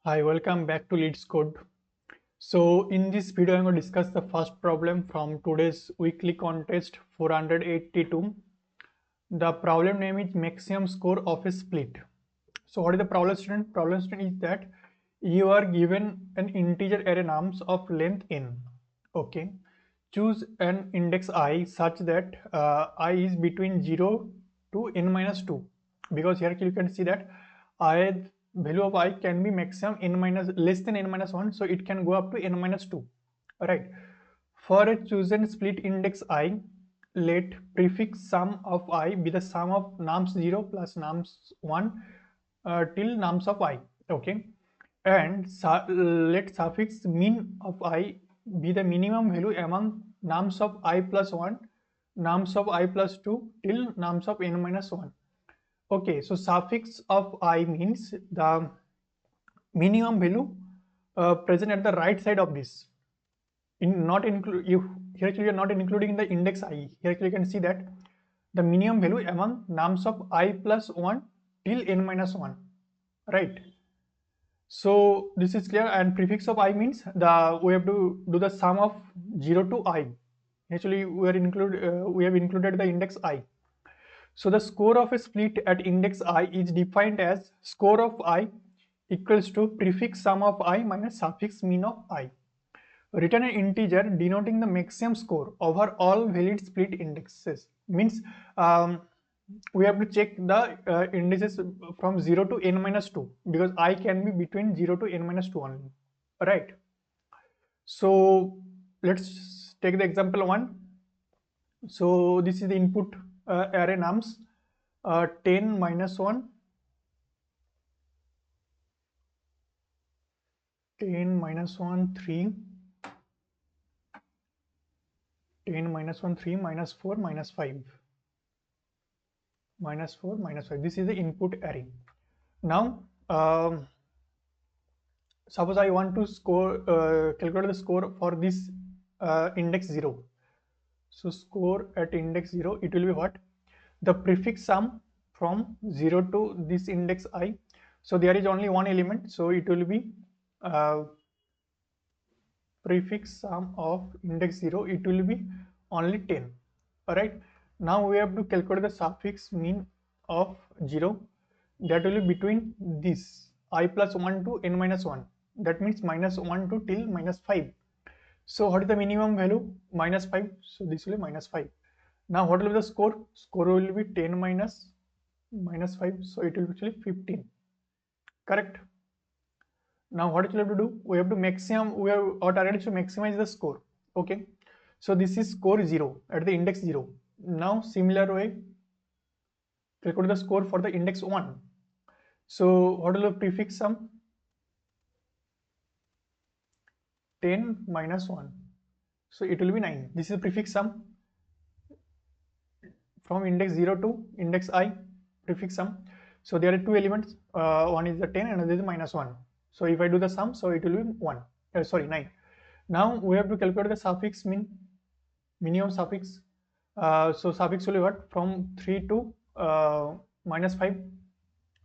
Hi, welcome back to Leetcode. So in this video, I'm going to discuss the first problem from today's weekly contest 482. The problem name is maximum score of a split. So what is the problem, student? Problem, student, is that you are given an integer array names of length n. Okay. Choose an index I such that I is between 0 to n minus 2, because here you can see that I value of I can be maximum n minus less than n minus 1, so it can go up to n minus 2. Right. For a chosen split index I, let prefix sum of I be the sum of nums 0 plus nums 1 till nums of I. Okay. And let suffix min of I be the minimum value among nums of I plus 1, nums of I plus 2 till nums of n minus 1. Okay, so suffix of I means the minimum value present at the right side of this. In not include you here actually you are not including the index I. Here actually you can see that the minimum value among nums of I plus 1 till n minus 1. Right. So this is clear, and prefix of I means we have to do the sum of 0 to I. Actually we have included the index I. So the score of a split at index I is defined as score of I equals to prefix sum of I minus suffix min of I. Return an integer denoting the maximum score over all valid split indexes. Means we have to check the indices from 0 to n minus 2, because I can be between 0 to n minus 2 only. Right. So let's take the example 1. So this is the input array nums 10 minus 1, 10 minus 1, 3, 10 minus 1, 3, minus 4, minus 5. Minus 4, minus 5. This is the input array. Now, suppose I want to calculate the score for this index 0. So score at index 0, it will be what? The prefix sum from 0 to this index I. So there is only one element, so it will be prefix sum of index 0, it will be only 10. Alright. Now we have to calculate the suffix min of 0, that will be between this I plus 1 to n minus 1. That means minus 1 to till minus 5. So what is the minimum value? Minus 5. So this will be minus 5. Now what will be the score? Score will be 10 minus minus 5. So it will be actually 15. Correct. Now what we have to do? We have to our target is to maximize the score. Okay. So this is score 0 at the index 0. Now similar way, calculate the score for the index 1. So what will be prefix sum? 10 minus 1. So it will be 9. This is prefix sum from index 0 to index I, prefix sum. So there are two elements. One is the 10 and another is minus 1. So if I do the sum, so it will be 1. 9. Now we have to calculate the suffix minimum suffix. So suffix will be what? From 3 to minus 5.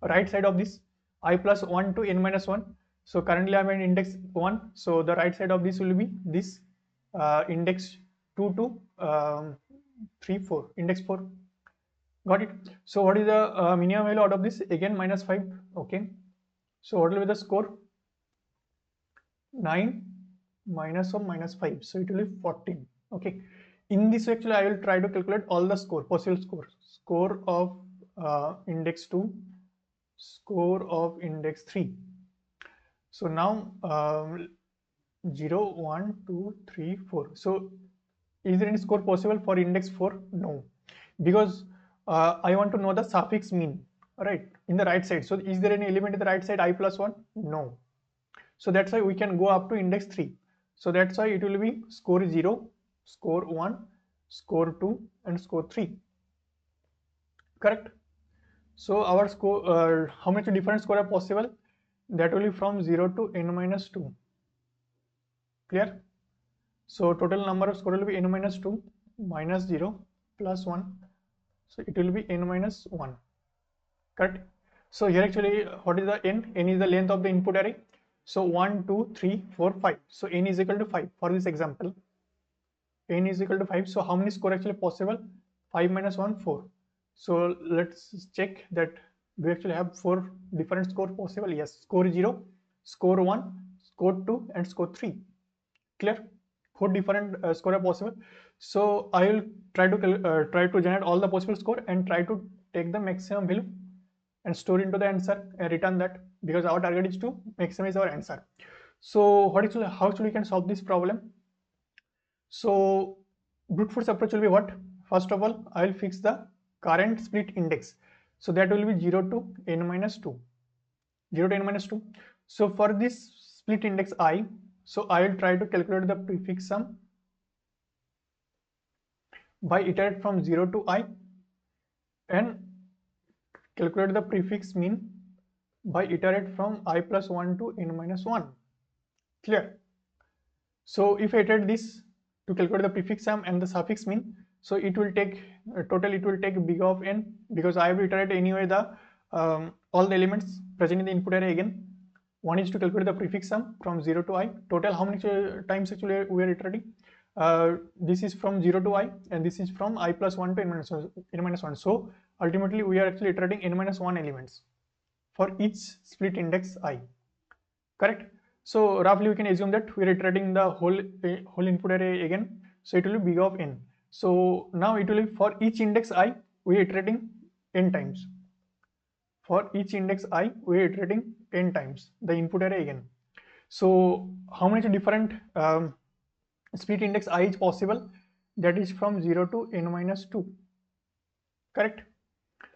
Right side of this I plus 1 to n minus 1. So currently I am in index 1. So the right side of this will be this index 2 to 3, 4. Index 4. Got it. So what is the minimum value out of this? Again minus 5. Okay. So what will be the score? 9 minus of minus 5. So it will be 14. Okay. In this actually I will try to calculate all the possible scores. Score of index 2, score of index 3. So now 0, 1, 2, 3, 4. So is there any score possible for index 4? No, because I want to know the suffix min, right, in the right side. So is there any element in the right side I plus 1? No. So that's why we can go up to index 3. So that's why it will be score 0, score 1, score 2 and score 3. Correct. So our score, how much different score are possible? That will be from 0 to n minus 2. Clear? So total number of score will be n minus 2 minus 0 plus 1. So it will be n minus 1. Correct? So here actually what is the n? N is the length of the input array. So 1, 2, 3, 4, 5. So n is equal to 5 for this example. N is equal to 5. So how many score actually possible? 5 minus 1, 4. So let's check that we actually have 4 different score possible. Yes, score 0, score 1, score 2 and score 3. Clear? 4 different score are possible. So I will try to generate all the possible score and try to take the maximum value and store into the answer and return that, because our target is to maximize our answer. So how should we can solve this problem? So brute force approach will be what? First of all, I will fix the current split index. So that will be 0 to n minus 2. 0 to n minus 2. So for this split index I, so I will try to calculate the prefix sum by iterate from 0 to I and calculate the prefix mean by iterate from I plus 1 to n minus 1. Clear? So if I iterate this to calculate the prefix sum and the suffix mean, so it will take total, it will take big of n, because I have iterated anyway the all the elements present in the input array again. One is to calculate the prefix sum from 0 to I. Total how many times actually we are iterating? This is from 0 to I and this is from I plus 1 to n minus 1. So ultimately we are actually iterating n minus 1 elements for each split index I. Correct? So roughly we can assume that we are iterating the whole input array again. So it will be big of n. So now it will be for each index I we are iterating n times. For each index I we are iterating n times the input array again. So how many different split index I is possible? That is from 0 to n minus 2. Correct?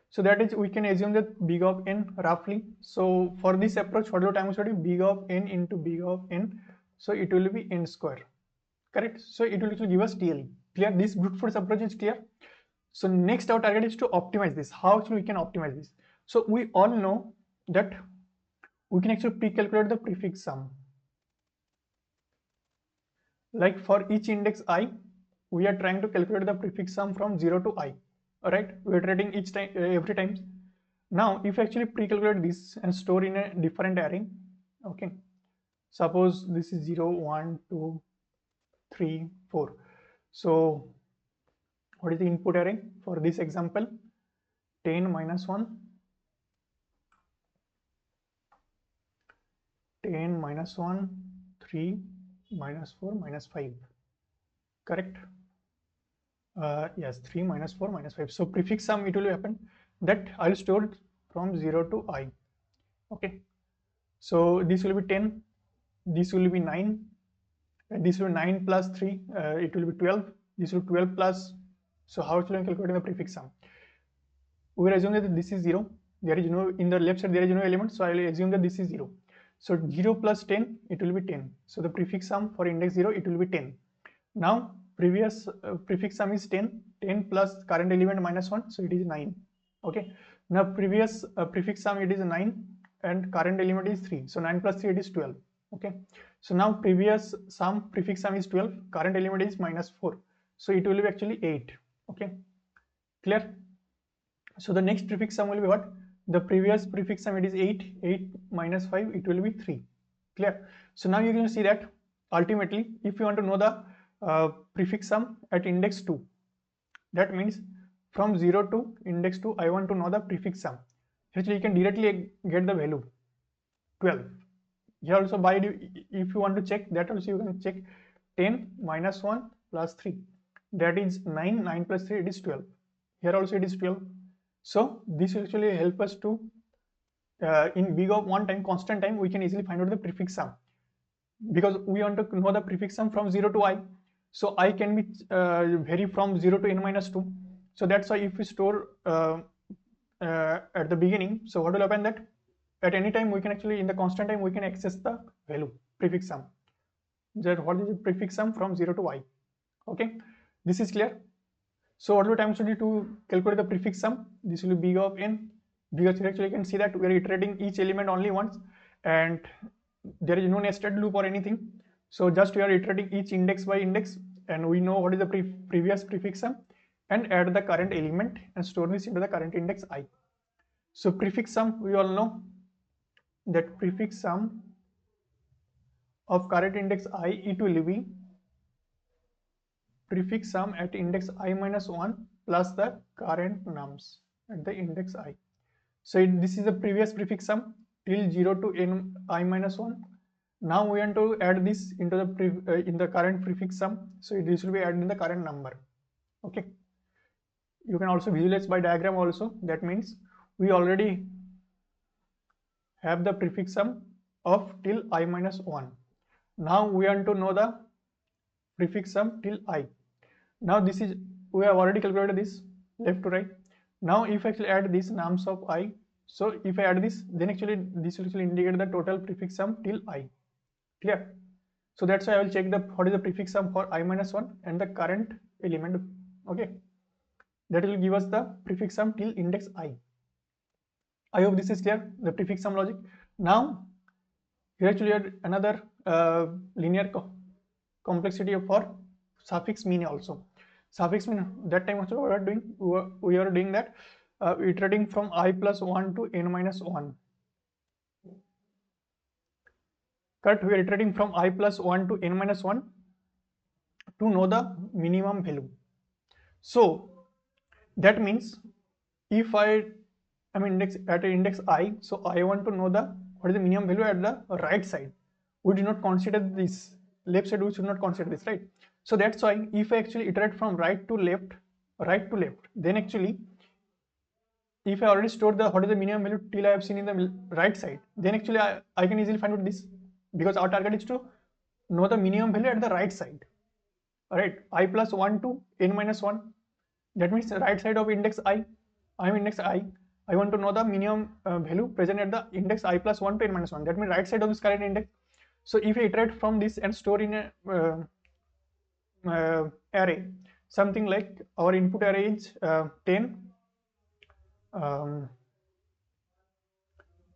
So that is, we can assume that big of n roughly. So for this approach, what time we study? Big of n into big of n. So it will be n square. Correct? So it will actually give us TLE. Clear? This brute force approach is clear. So next our target is to optimize this. How actually we can optimize this? So we all know that we can actually pre-calculate the prefix sum. Like for each index I, we are trying to calculate the prefix sum from 0 to I. Alright, we are iterating each time every time. Now if you actually pre-calculate this and store in a different array, okay, suppose this is 0, 1, 2, 3, 4. So what is the input array for this example? 10 minus 1, 10 minus 1, 3 minus 4 minus 5. Correct? Yes, 3 minus 4 minus 5. So prefix sum it will happen that I'll store from 0 to I. Okay. So this will be 10, this will be 9, and this will be 9 plus 3, it will be 12, this will be 12 plus. So how should I calculate the prefix sum? We will assume that this is 0. There is no, in the left side there is no element, so I will assume that this is 0. So 0 plus 10, it will be 10. So the prefix sum for index 0, it will be 10. Now previous prefix sum is 10, 10 plus current element minus 1, so it is 9. Okay. Now previous prefix sum it is 9 and current element is 3, so 9 plus 3 it is 12. Okay. So now previous sum prefix sum is 12, current element is minus 4, so it will be actually 8. Okay. Clear? So the next prefix sum will be what? The previous prefix sum it is 8, 8 minus 5 it will be 3. Clear? So now you can see that ultimately if you want to know the prefix sum at index 2, that means from 0 to index 2 I want to know the prefix sum. Actually you can directly get the value 12. Here also by if you want to check that also you can check 10 minus 1 plus 3, that is 9, 9 plus 3 it is 12. Here also it is 12. So this will actually help us to in big of one time, constant time, we can easily find out the prefix sum, because we want to know the prefix sum from 0 to I. So I can be vary from 0 to n minus 2. So that's why if we store at the beginning, so what will happen that at any time we can actually, in the constant time, we can access the value prefix sum. That what is the prefix sum from 0 to I. Okay, this is clear. So what will time should to calculate the prefix sum? This will be big of n, because actually you can see that we are iterating each element only once and there is no nested loop or anything. So just we are iterating each index by index and we know what is the previous prefix sum and add the current element and store this into the current index I. So prefix sum, we all know that prefix sum of current index I, it will be prefix sum at index I minus 1 plus the current nums at the index I. So this is the previous prefix sum till 0 to n I minus 1. Now we want to add this into the in the current prefix sum. So this will be added in the current number. Okay. You can also visualize by diagram also. That means we already have the prefix sum of till I minus 1. Now we want to know the prefix sum till I. Now this is, we have already calculated this left to right. Now if I actually add this nums of I, so if I add this, then actually this will actually indicate the total prefix sum till I. Clear? So that's why I will check the what is the prefix sum for I minus 1 and the current element. Okay, that will give us the prefix sum till index I. I hope this is clear, the prefix sum logic. Now here actually another linear complexity for suffix mean also. Suffix mean, that time also we are doing that iterating from I plus 1 to n minus 1. Correct, we are iterating from I plus 1 to n minus 1 to know the minimum value. So that means if I am index at index I, so I want to know the what is the minimum value at the right side. We do not consider this left side, we should not consider this, right? So that's why if I actually iterate from right to left, then actually if I already stored the what is the minimum value till I have seen in the right side, then actually I can easily find out this, because our target is to know the minimum value at the right side. Alright, I plus 1 to n minus 1. That means the right side of index I. I am index I. I want to know the minimum value present at the index I plus 1 to n minus 1. That means right side of this current index. So if I iterate from this and store in a array, something like our input array is 10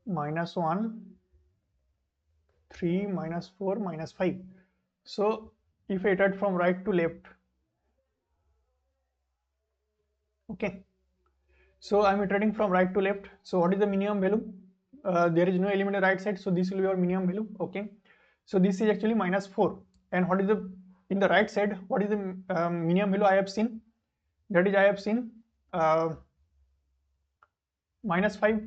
minus 1, 3 minus 4 minus 5. So if I iterate from right to left, okay, so I'm iterating from right to left. So what is the minimum value? There is no element on the right side, so this will be our minimum value. Okay, so this is actually minus 4. And what is the in the right side? What is the minimum value I have seen? That is, I have seen minus 5.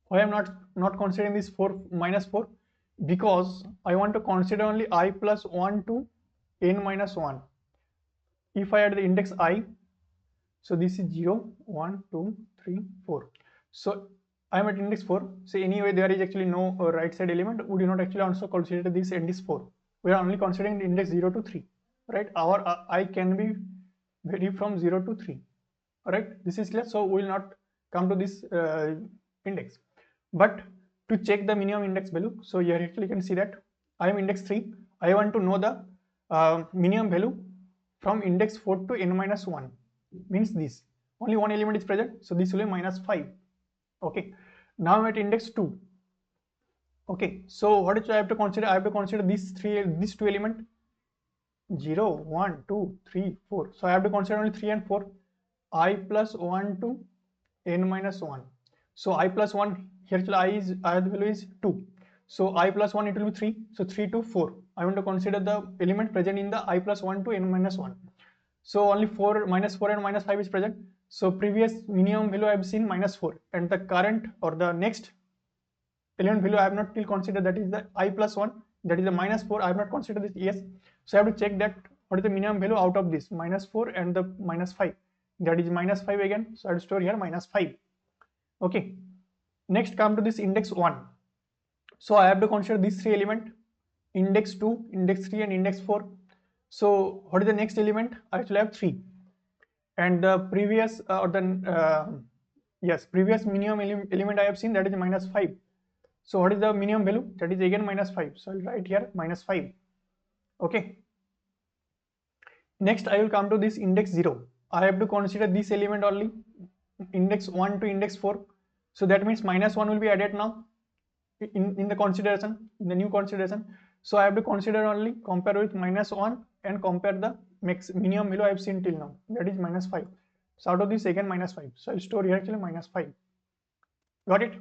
Why I'm not considering this 4 minus 4? Because I want to consider only I plus 1 to n minus 1. If I add the index I, so this is 0, 1, 2, 3, 4. So I am at index 4. So anyway, there is actually no right side element. We do not actually also consider this index 4. We are only considering the index 0 to 3. Right? Our I can be vary from 0 to 3. Alright, this is clear. So we will not come to this index. But to check the minimum index value, so here actually you can see that I am index 3. I want to know the minimum value from index 4 to n minus 1. Means this only one element is present, so this will be minus 5. Okay, now I'm at index 2. Okay, so what is I have to consider? I have to consider these two elements 0, 1, 2, 3, 4. So I have to consider only 3 and 4. I plus 1 to n minus 1. So I plus 1 here I the value is 2. So I plus 1 it will be 3. So 3 to 4. I want to consider the element present in the I plus 1 to n minus 1. So only 4 minus 4 and minus 5 is present. So previous minimum value I have seen minus 4, and the current or the next element value I have not till considered, that is the I plus 1, that is the minus 4. I have not considered this. Yes, so I have to check that what is the minimum value out of this minus 4 and the minus 5, that is minus 5 again. So I have to store here minus 5. Okay, next come to this index 1. So I have to consider these three elements, index 2, index 3 and index 4. So what is the next element? I actually have 3, and the previous previous minimum element I have seen, that is minus 5. So what is the minimum value? That is again minus 5. So I'll write here minus 5. Okay. Next I will come to this index 0. I have to consider this element only, index 1 to index 4. So that means minus 1 will be added now in the consideration, in the new consideration. So I have to consider only compare with minus 1 and compare the minimum value I have seen till now, that is minus 5. So out of this again minus 5. So I'll store here actually minus 5. Got it?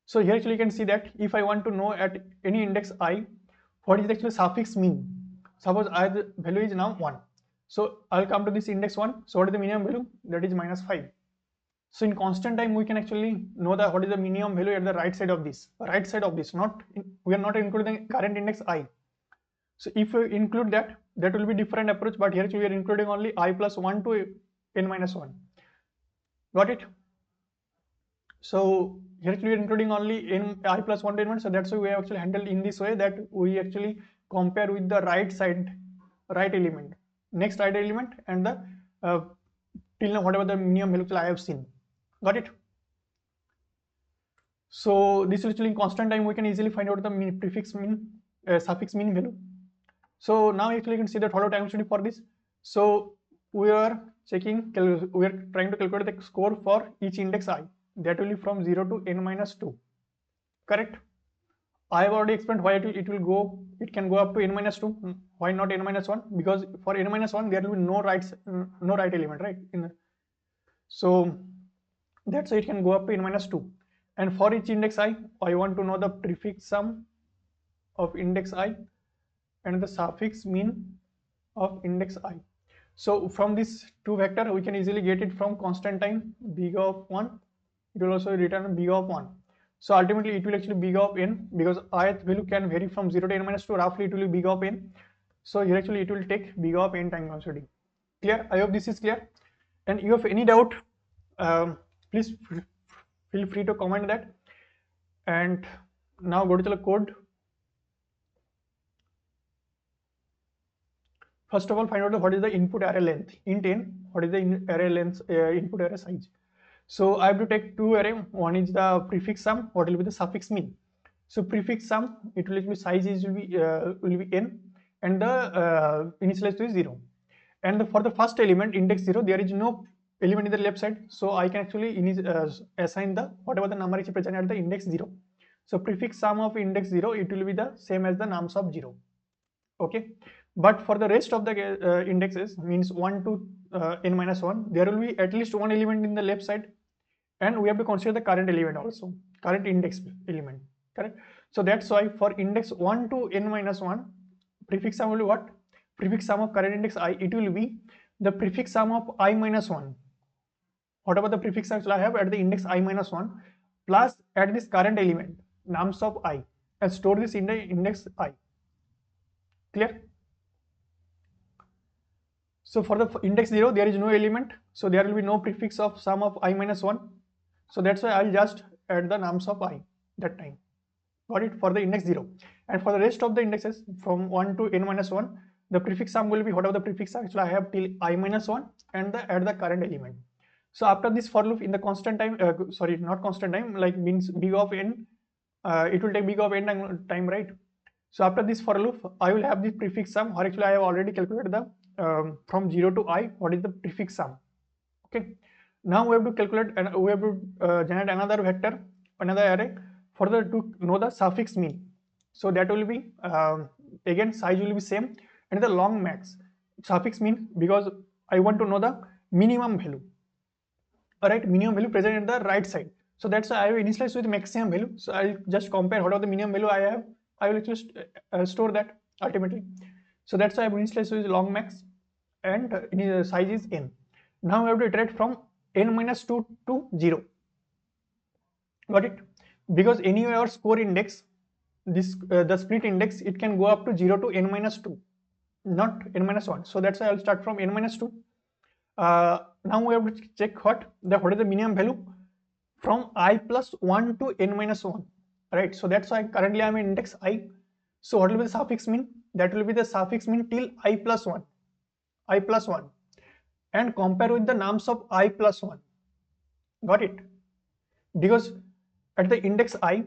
So here actually you can see that if I want to know at any index I what is actually suffix mean. Suppose I the value is now 1. So I'll come to this index 1. So what is the minimum value? That is -5. So in constant time we can actually know that what is the minimum value at the right side of this. Right side of this, we are not including the current index I. So if we include that, that will be different approach, but here we are including only I plus 1 to n minus 1. Got it? So here we are including only I plus 1 to n minus, so that's why we have actually handled in this way, that we actually compare with the right side, right element, next right element, and the till now whatever the minimum value I have seen. Got it? So this is actually in constant time we can easily find out the prefix mean, suffix mean value. So now actually you can see that follow time study for this. So we are we are trying to calculate the score for each index I. That will be from 0 to n minus 2. Correct? I have already explained why it can go up to n minus 2. Why not n minus 1? Because for n minus 1 there will be no right element, right? So that's why it can go up to n minus 2. And for each index I want to know the prefix sum of index I and the suffix mean of index I. So from this two vector we can easily get it from constant time big of 1. It will also return big of 1. So ultimately it will actually big of n, because ith value can vary from 0 to n minus 2. Roughly it will be big of n. So here actually it will take big of n time constantly. Clear? I hope this is clear. And you have any doubt, please feel free to comment that. And now go to the code. First of all, find out what is the input array length. Int n, what is the array length, input array size. So I have to take two array. One is the prefix sum. What will be the suffix mean? So prefix sum, it will be size will be n, and the initialize is 0. And for the first element index 0, there is no element in the left side. So I can actually assign the whatever the number is present at the index 0. So prefix sum of index 0, it will be the same as the nums of 0. Okay. But for the rest of the indexes, means 1 to n minus 1, there will be at least one element in the left side, and we have to consider the current element also, current index element. Correct? So that's why for index 1 to n minus 1, prefix sum will be what? Prefix sum of current index I, it will be the prefix sum of I minus 1. Whatever the prefix sums I have at the index I minus 1, plus at this current element, nums of I, and store this in the index I. Clear? So for the index 0, there is no element, so there will be no prefix of sum of I minus 1. So that's why I'll just add the nums of I that time. Got it? For the index 0. And for the rest of the indexes from 1 to n minus 1, the prefix sum will be whatever the prefix sum I have till I minus 1 and add the current element. So after this for loop in the constant time, sorry, not constant time, like means big of n, it will take big of n time, right? So after this for loop, I will have this prefix sum, or actually I have already calculated the from 0 to I, what is the prefix sum. Okay. Now we have to calculate and we have to generate another vector, another array for to know the suffix mean. So that will be again size will be same, and the long max suffix mean, because I want to know the minimum value. Alright, minimum value present at the right side. So that's why I have initialized with maximum value. So I'll just compare what are the minimum value I have. I will just store that ultimately. So that's why I have initialized with long max, and size is n. Now we have to iterate from n minus 2 to 0. Got it? Because anyway our score index, this the split index, it can go up to 0 to n minus 2, not n minus 1. So that's why I'll start from n minus 2. Now we have to check what is the minimum value from I plus 1 to n minus 1. Right? So that's why currently I'm in index I. So what will be the suffix mean? That will be the suffix mean till I plus 1. I plus 1. And compare with the nums of I plus 1. Got it? Because at the index I,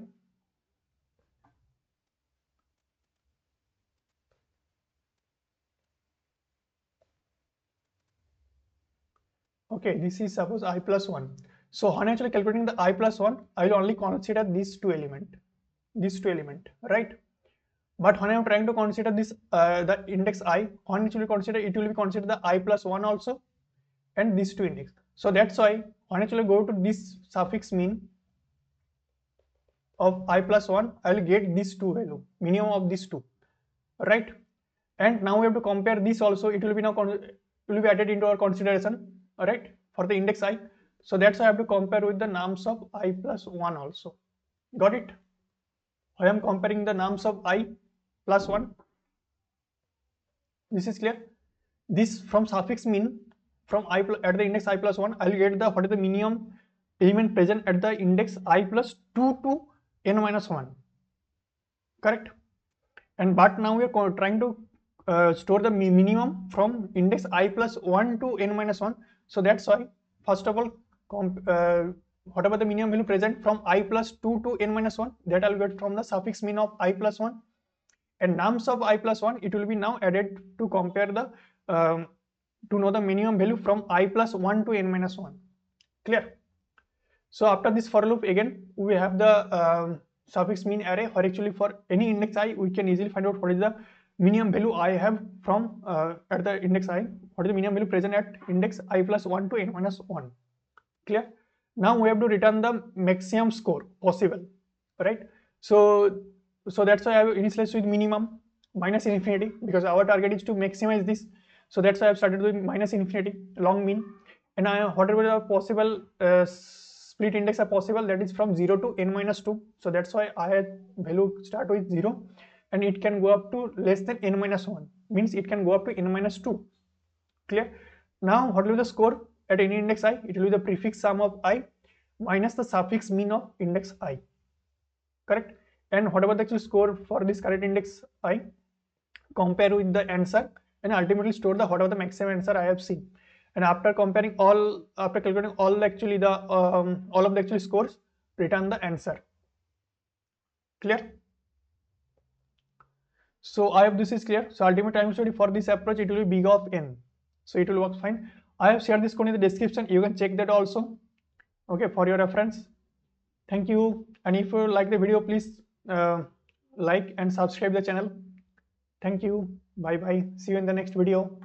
okay, this is suppose I plus 1. So when actually calculating the I plus 1, I will only consider these two element, right? But when I am trying to consider this the index I, when it will be consider the I plus 1 also, and these two index. So that's why when actually go to this suffix mean, of I plus 1, I will get these two value, minimum of these two, right? And now we have to compare this also. It will be now will be added into our consideration, all right, for the index I. So that's why I have to compare with the nums of I plus 1 also. Got it? I am comparing the nums of I plus 1. This is clear. This from suffix mean from I at the index I plus 1, I will get the what is the minimum element present at the index I plus 2 to n minus 1. Correct? And but now we are trying to store the minimum from index I plus 1 to n minus 1. So that's why first of all whatever the minimum value present from I plus 2 to n minus 1, that I'll get from the suffix min of I plus 1, and nums of I plus 1, it will be now added to compare the to know the minimum value from I plus 1 to n minus 1. Clear? So after this for loop, again we have the suffix min array, or actually for any index I we can easily find out what is the minimum value I have from at the index I, what is the minimum value present at index I plus 1 to n minus 1. Clear? Now we have to return the maximum score possible, right? So that's why I have initialized with minimum minus infinity, because our target is to maximize this. So that's why I have started with minus infinity long mean, and whatever the possible split index are possible, that is from 0 to n minus 2. So that's why I had value start with 0 and it can go up to less than n minus 1, means it can go up to n minus 2. Clear? Now what will be the score at any index I? It will be the prefix sum of I minus the suffix min of index I. Correct? And whatever the actual score for this correct index I, compare with the answer and ultimately store the whatever the maximum answer I have seen. And after comparing all, after calculating all actually the all of the actual scores, return the answer. Clear? So I hope this is clear. So ultimate time study for this approach, it will be big of n. So it will work fine. I have shared this code in the description. You can check that also. Okay, for your reference. Thank you. And if you like the video, please like and subscribe the channel. Thank you. Bye bye. See you in the next video.